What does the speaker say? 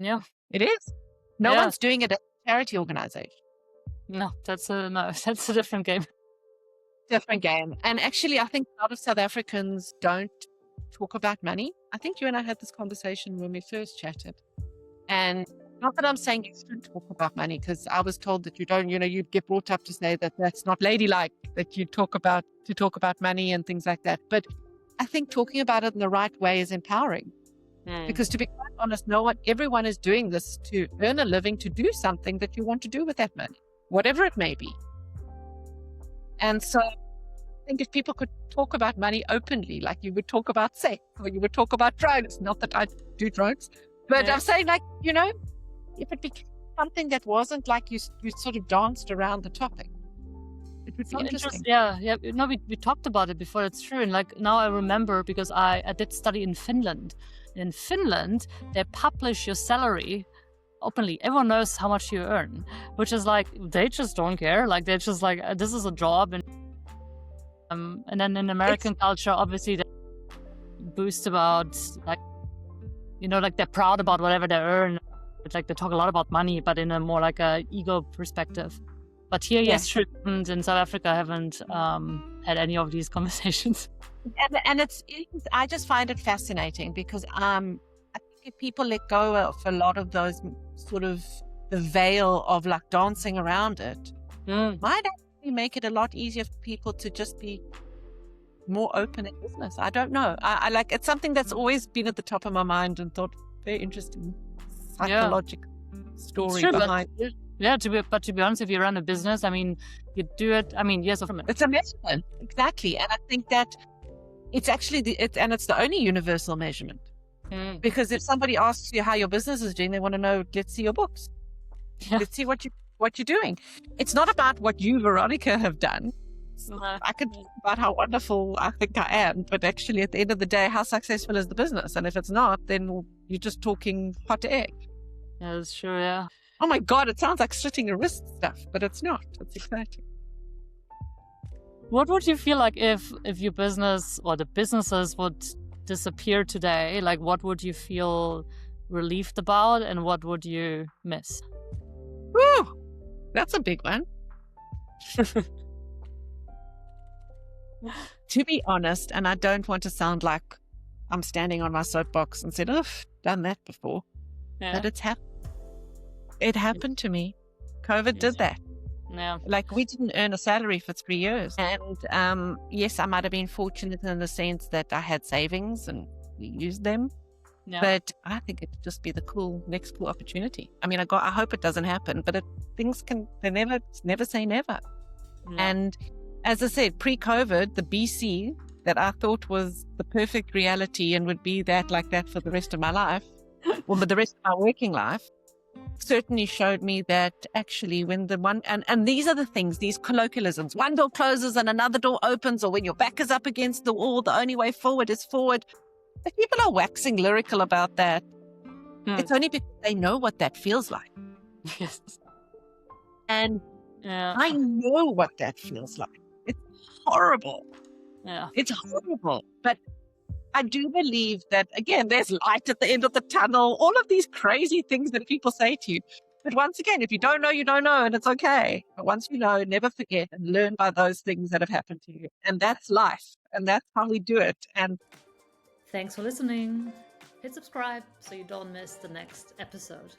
Yeah. It is. No Yeah. one's doing it at a charity organization. No, that's a different game. Different game. And actually, I think a lot of South Africans don't talk about money. I think you and I had this conversation when we first chatted. And not that I'm saying you shouldn't talk about money, because I was told that you don't, you get brought up to say that that's not ladylike, that you talk about money and things like that. But I think talking about it in the right way is empowering. Because to be quite honest, everyone is doing this to earn a living, to do something that you want to do with that money, whatever it may be. And so I think if people could talk about money openly, like you would talk about sex or you would talk about drugs, not that I do drugs, but I'm saying if it became something that wasn't like you sort of danced around the topic, it would be interesting. Yeah. No, we talked about it before. It's true. And like now I remember, because I did study in Finland. In Finland, they publish your salary openly. Everyone knows how much you earn, which is like, they just don't care. Like, they're just like, this is a job. And then in American culture, obviously, they boost about like they're proud about whatever they earn. It's like they talk a lot about money, but in a more like a ego perspective. But here, yes, true. And in South Africa, I haven't had any of these conversations. And I just find it fascinating, because I think if people let go of a lot of those sort of the veil of like dancing around it, might actually make it a lot easier for people to just be more open in business. I don't know. I like, it's something that's always been at the top of my mind and thought very interesting psychological story behind it. Yeah, to be honest, if you run a business, I mean, you do it. I mean, yes, it's a measurement, exactly, and I think that it's actually it's the only universal measurement. Because if somebody asks you how your business is doing, they want to know. Let's see your books. Yeah. Let's see what you're doing. It's not about what you, Veronica, have done. I could talk about how wonderful I think I am, but actually, at the end of the day, how successful is the business? And if it's not, then you're just talking hot egg. Yeah, that's true. Yeah. Oh my God, it sounds like slitting your wrist stuff, but it's not. It's exciting. What would you feel like if your business or the businesses would disappear today? Like, what would you feel relieved about, and what would you miss? Woo! That's a big one. To be honest, and I don't want to sound like I'm standing on my soapbox and said, "Oh, done that before," but it's happened. It happened to me. COVID did that. Yeah. Like, we didn't earn a salary for 3 years. And yes, I might have been fortunate in the sense that I had savings and we used them. Yeah. But I think it'd just be the next cool opportunity. I mean, I hope it doesn't happen, but they never say never. Yeah. And as I said, pre-COVID, the BC that I thought was the perfect reality and would be like that for the rest of my life, or the rest of my working life, certainly showed me that actually when and these are the things, these colloquialisms, one door closes and another door opens, or when your back is up against the wall, the only way forward is forward. If people are waxing lyrical about that, it's only because they know what that feels like. Yes. And I know what that feels like. It's horrible. Yeah. It's horrible. But I do believe that, again, there's light at the end of the tunnel, all of these crazy things that people say to you. But once again, if you don't know, you don't know, and it's okay. But once you know, never forget and learn by those things that have happened to you. And that's life. And that's how we do it. And thanks for listening. Hit subscribe so you don't miss the next episode.